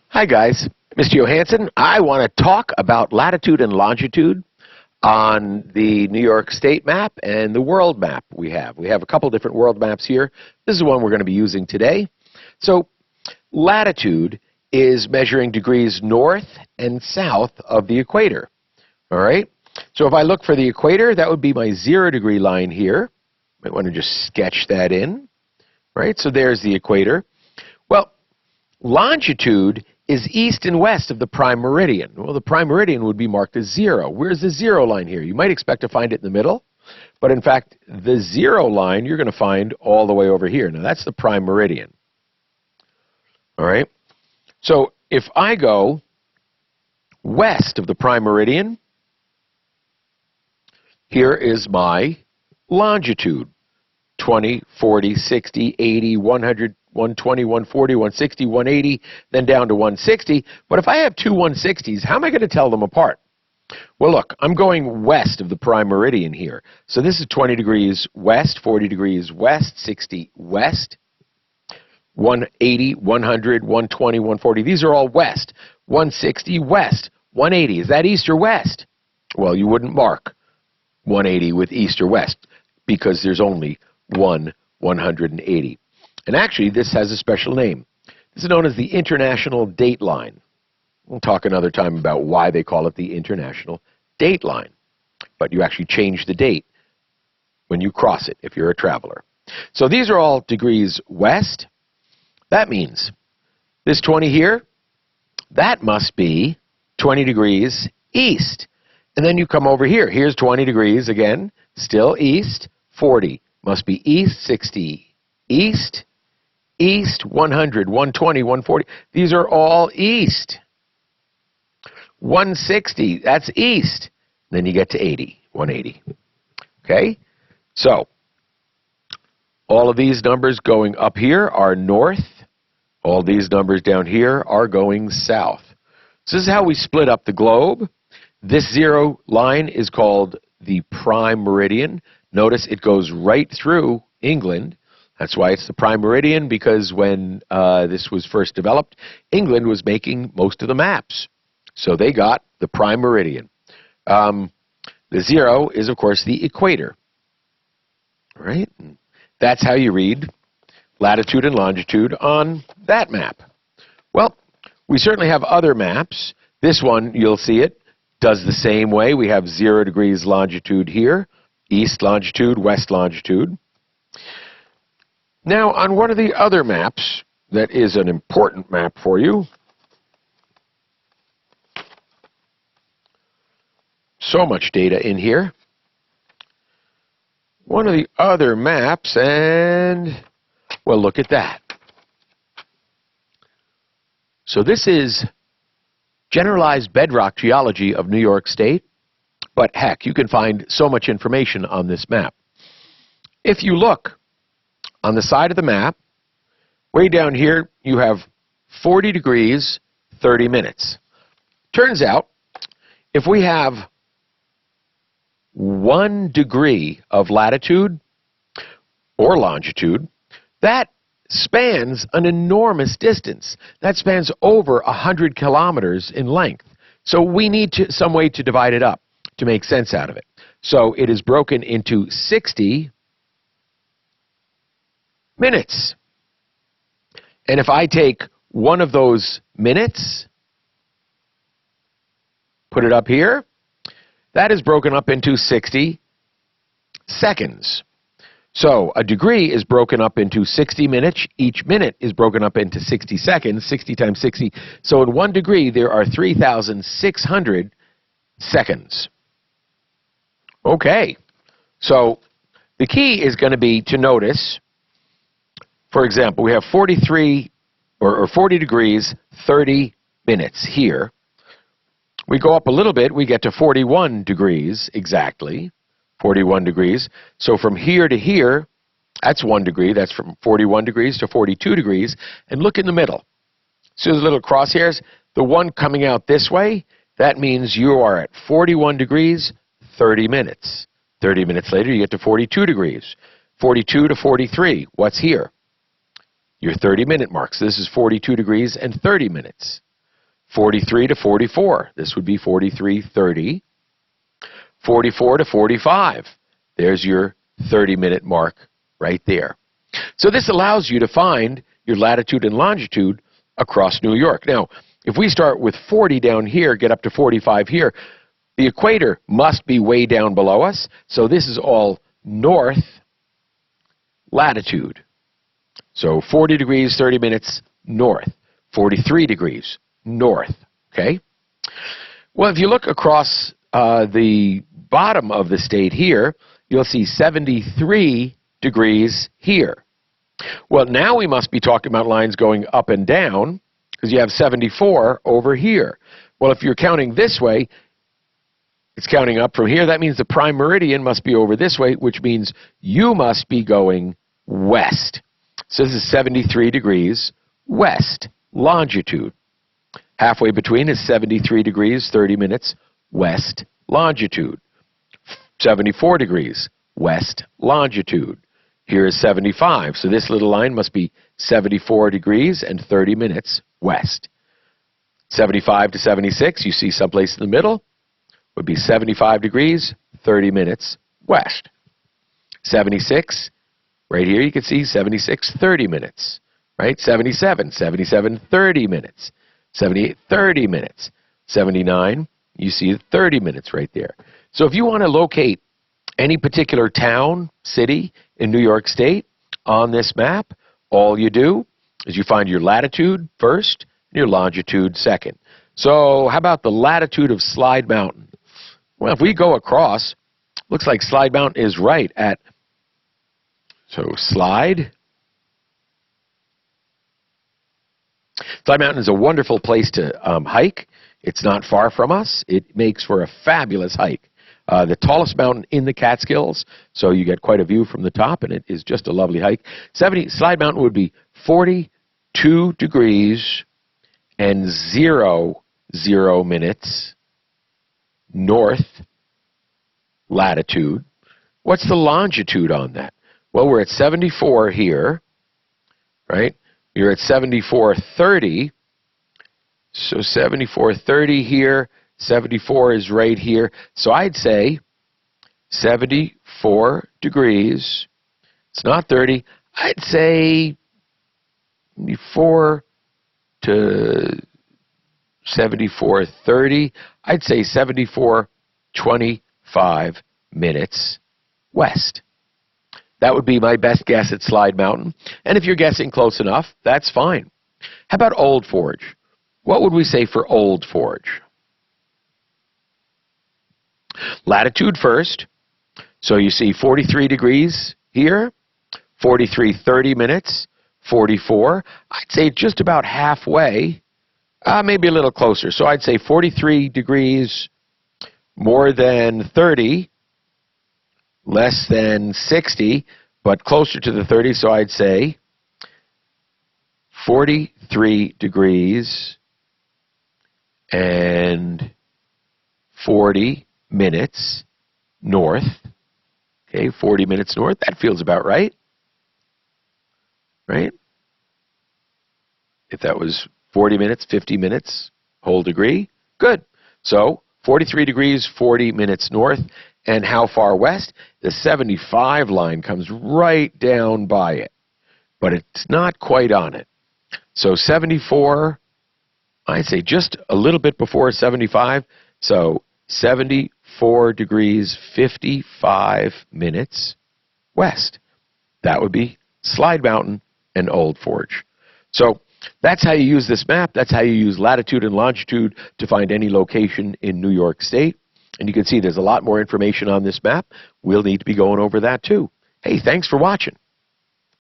Hi guys, Mr. Johansson. I want to talk about latitude and longitude on the New York State map and the world map we have. We have a couple different world maps here. This is one we're going to be using today. So latitude is measuring degrees north and south of the equator. All right? So if I look for the equator, that would be my 0 degree line here. Might want to just sketch that in. Right? So there's the equator. Well, longitude is east and west of the prime meridian. Well, the prime meridian would be marked as 0. Where's the 0 line here? You might expect to find it in the middle, but in fact, the 0 line you're going to find all the way over here. Now, that's the prime meridian. All right? So if I go west of the prime meridian, here is my longitude. 20, 40, 60, 80, 100, 120, 140, 160, 180, then down to 160. But if I have two 160s, how am I going to tell them apart? Well, look, I'm going west of the prime meridian here. So this is 20 degrees west, 40 degrees west, 60 west, 180, 100, 120, 140. These are all west. 160 west, 180. Is that east or west? Well, you wouldn't mark 180 with east or west because there's only one 180. And actually, this has a special name. This is known as the International Date Line. We'll talk another time about why they call it the International Date Line. But you actually change the date when you cross it if you're a traveler. So these are all degrees west. That means this 20 here, that must be 20 degrees east. And then you come over here. Here's 20 degrees again, still east, 40. Must be east, 60, east, east, 100, 120, 140. These are all east. 160, that's east. Then you get to 80, 180. Okay? So, all of these numbers going up here are north. All these numbers down here are going south. So this is how we split up the globe. This 0 line is called the prime meridian. Notice it goes right through England. That's why it's the prime meridian, because when this was first developed, England was making most of the maps. So they got the prime meridian. The 0 is, of course, the equator. Right? That's how you read latitude and longitude on that map. Well, we certainly have other maps. This one, you'll see it, does the same way. We have 0 degrees longitude here. East longitude, west longitude. Now, on one of the other maps that is an important map for you, so much data in here. One of the other maps, and, well, look at that. So this is Generalized Bedrock Geology of New York State. But heck, you can find so much information on this map. If you look on the side of the map, way down here, you have 40 degrees, 30 minutes. Turns out, if we have 1 degree of latitude or longitude, that spans an enormous distance. That spans over 100 kilometers in length. So we need some way to divide it up to make sense out of it. So it is broken into 60 minutes. And if I take one of those minutes, put it up here, that is broken up into 60 seconds. So a degree is broken up into 60 minutes. Each minute is broken up into 60 seconds, 60 times 60. So in 1 degree, there are 3,600 seconds. Okay, so the key is going to be to notice, for example, we have 43 or 40 degrees, 30 minutes here. We go up a little bit, we get to 41 degrees exactly, 41 degrees. So from here to here, that's 1 degree. That's from 41 degrees to 42 degrees. And look in the middle. See those little crosshairs? The one coming out this way, that means you are at 41 degrees, 30 minutes. 30 minutes later, you get to 42 degrees. 42 to 43, what's here? Your 30-minute mark. So this is 42 degrees and 30 minutes. 43 to 44. This would be 43:30. 44 to 45. There's your 30-minute mark right there. So this allows you to find your latitude and longitude across New York. Now, if we start with 40 down here, get up to 45 here, the equator must be way down below us. So this is all north latitude. So 40 degrees, 30 minutes north. 43 degrees north. Okay? Well, if you look across the bottom of the state here, you'll see 73 degrees here. Well, now we must be talking about lines going up and down because you have 74 over here. Well, if you're counting this way, it's counting up from here. That means the prime meridian must be over this way, which means you must be going west. So this is 73 degrees west longitude. Halfway between is 73 degrees, 30 minutes west longitude. 74 degrees west longitude. Here is 75. So this little line must be 74 degrees and 30 minutes west. 75 to 76, you see someplace in the middle, would be 75 degrees, 30 minutes west. 76, right here you can see 76, 30 minutes. Right? 77, 30 minutes. 78, 30 minutes. 79, you see 30 minutes right there. So if you want to locate any particular town, city in New York State on this map, all you do is you find your latitude first and your longitude second. So how about the latitude of Slide Mountain? Well, if we go across, looks like Slide Mountain is right at, so Slide Mountain is a wonderful place to hike. It's not far from us. It makes for a fabulous hike. The tallest mountain in the Catskills, so you get quite a view from the top, and it is just a lovely hike. Slide Mountain would be 42 degrees and 0 minutes north latitude. What's the longitude on that? Well, we're at 74 here, right? You're at 74:30, so 74:30 here, 74 is right here. So I'd say 74 degrees, it's not 30, I'd say 74 to 74:30, I'd say 74:25 minutes west. That would be my best guess at Slide Mountain. And if you're guessing close enough, that's fine. How about Old Forge? What would we say for Old Forge? Latitude first. So you see 43 degrees here, 43, 30 minutes, 44. I'd say just about halfway, maybe a little closer. So I'd say 43 degrees more than 30, less than 60, but closer to the 30, so I'd say 43 degrees and 40 minutes north. Okay, 40 minutes north. That feels about right. Right? If that was 40 minutes, 50 minutes, whole degree, good. So 43 degrees, 40 minutes north. And how far west? The 75 line comes right down by it, but it's not quite on it. So 74, I'd say just a little bit before 75, so 74 degrees, 55 minutes west. That would be Slide Mountain and Old Forge. So that's how you use this map. That's how you use latitude and longitude to find any location in New York State. And you can see there's a lot more information on this map. We'll need to be going over that too. Hey, thanks for watching.